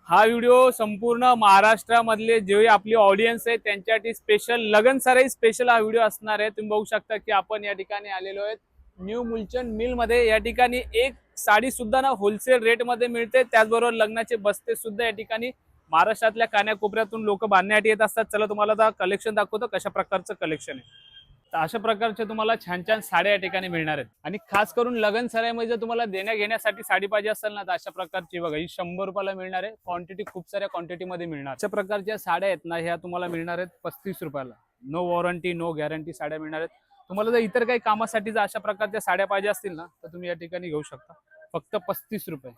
हा व्हिडिओ संपूर्ण महाराष्ट्रामधले जे आपली ऑडियन्स आहे त्यांच्यासाठी स्पेशल लगन सराई स्पेशल हा व्हिडिओ असणार आहे। तुम्ही बघू शकता की आपण या ठिकाणी आलेलो आहेत न्यू मुलचंद मिल मध्ये। या ठिकाणी एक साडी सुद्धा ना होलसेल रेट मध्ये मिळते, त्याचबरोबर लग्नाचे बस्ते सुद्धा या ठिकाणी महाराष्ट्रातल्या कानाकोपऱ्यातून लोक बांधण्यासाठी येत असतात। चला तुम्हाला आता कलेक्शन दाखवतो कशा प्रकारचं कलेक्शन आहे। तर अशा प्रकारचे तुम्हाला छान छान साड्या या ठिकाणी मिळणार आहेत आणि खास करून लगन सराईमध्ये जर तुम्हाला देण्या घेण्यासाठी साडी पाहिजे असेल ना तर अशा प्रकारची बघा ही 100 रुपयाला मिळणार आहे। क्वांटिटी खूप साऱ्या क्वांटिटी मध्ये मिळणार। अशा प्रकारच्या साड्या आहेत ना ह्या तुम्हाला मिळणार आहेत 35 रुपयाला। नो वॉरंटी नो गॅरंटी साड्या मिळणार आहेत तुम्हाला। जर इतर काही कामासाठी जर अशा प्रकारच्या साड्या पाहिजे असतील ना तर तुम्ही या ठिकाणी घेऊ शकता, फक्त 35 रुपये।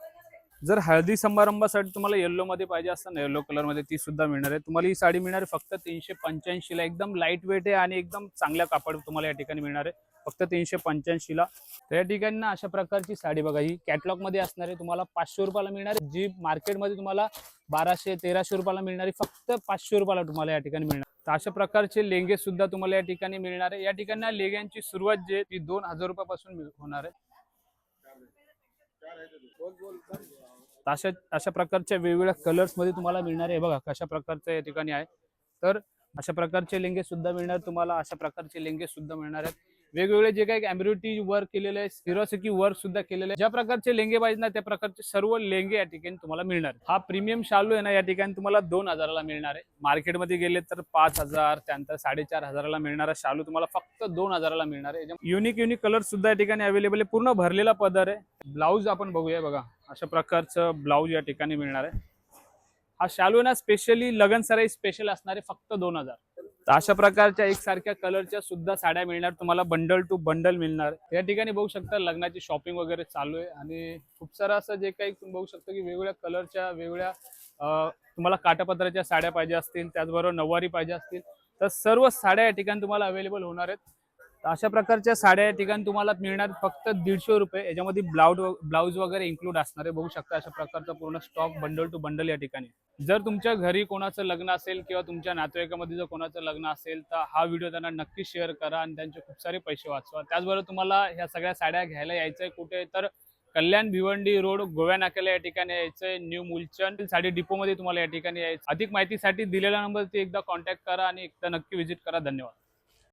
जर हळदी समारंभासाठी तुम्हाला येल्लो मध्ये पाहिजे असेल ना येल्लो कलर मध्ये ती सुद्धा मिळणार आहे तुम्हाला। ही साडी मिळणार आहे फक्त 385 ला। एकदम लाईट वेट आहे आणि एकदम चांगल्या कापड तुम्हाला या ठिकाणी मिळणार आहे फक्त 385 ला। तर या ठिकाणी ना अशा प्रकारची साडी बघा ही कॅटलॉग मध्ये असणार आहे तुम्हाला 500 रुपयाला मिळणार आहे। जी मार्केटमध्ये तुम्हाला 1200-1300 रुपयाला मिळणारी फक्त 500 रुपयाला तुम्हाला या ठिकाणी मिळणार। तर अशा प्रकारचे लेंगे सुद्धा तुम्हाला या ठिकाणी मिळणार आहे। या ठिकाणी लेंग्यांची सुरुवात जी ती 2000 रुपयापासून होणार आहे। अशा प्रकारच्या वेगवेगळ्या कलर्स मध्ये तुम्हाला मिळणार आहे बघा कशा प्रकारचं या ठिकाणी आहे। तर अशा प्रकारचे लेंगे सुद्धा मिळणार तुम्हाला, अशा प्रकारचे लेंगे सुद्धा मिळणार आहेत। वेगवेगळे जे काही एम्ब्रॉयडरी वर्क केलेले आहे, सिरोसिकी वर्क सुद्धा केलेले आहे। ज्या प्रकारचे लेंगे पाहिजे ना त्या प्रकारचे सर्व लेंगे या ठिकाणी तुम्हाला मिळणार। हा प्रीमियम शालू आहे ना या ठिकाणी तुम्हाला 2000 ला मिळणार आहे। मार्केटमध्ये गेले तर 5000 त्यानंतर 4500 ला मिळणारा शालू तुम्हाला फक्त 2000 ला मिळणार आहे। युनिक कलर सुद्धा या ठिकाणी अवेलेबल आहे। पूर्ण भरलेला पदर आहे। ब्लाऊज आपण बघूया बघा अशा प्रकारचं ब्लाऊज या ठिकाणी मिळणार आहे। हा शालू ना स्पेशली लगन सराई स्पेशल असणार आहे फक्त 2000। तर अशा प्रकारच्या एकसारख्या कलरच्या सुद्धा साड्या मिळणार तुम्हाला, बंडल टू बंडल मिळणार। या ठिकाणी बघू शकता लग्नाची शॉपिंग वगैरे चालू आहे आणि खूप सारं असं जे काही तुम्ही बघू शकता की वेगवेगळ्या कलरच्या वेगवेगळ्या तुम्हाला काठापदराच्या साड्या पाहिजे असतील, त्याचबरोबर नऊवारी पाहिजे असतील तर सर्व साड्या या ठिकाणी तुम्हाला अवेलेबल होणार आहेत। तर अशा प्रकारच्या साड्या या ठिकाणी तुम्हाला मिळणार फक्त 150 रुपये। याच्यामध्ये ब्लाऊज वगैरे इन्क्लूड असणार आहे। बघू शकता अशा प्रकारचा पूर्ण स्टॉक बंडल टू बंडल या ठिकाणी। जर तुमच्या घरी कोणाचं लग्न असेल किंवा तुमच्या नातेवाईकामध्ये जर कोणाचं लग्न असेल तर हा व्हिडिओ त्यांना नक्की शेअर करा आणि त्यांचे खूप सारे पैसे वाचवा। त्याचबरोबर तुम्हाला ह्या सगळ्या साड्या घ्यायला यायचंय कुठे तर कल्याण भिवंडी रोड गोव्या नाक्याला या ठिकाणी यायचंय न्यू मुलचंद साडी डिपो मध्ये तुम्हाला या ठिकाणी यायचं। अधिक माहितीसाठी दिलेला नंबर एकदा कॉन्टॅक्ट करा आणि एकदा नक्की व्हिजिट करा। धन्यवाद।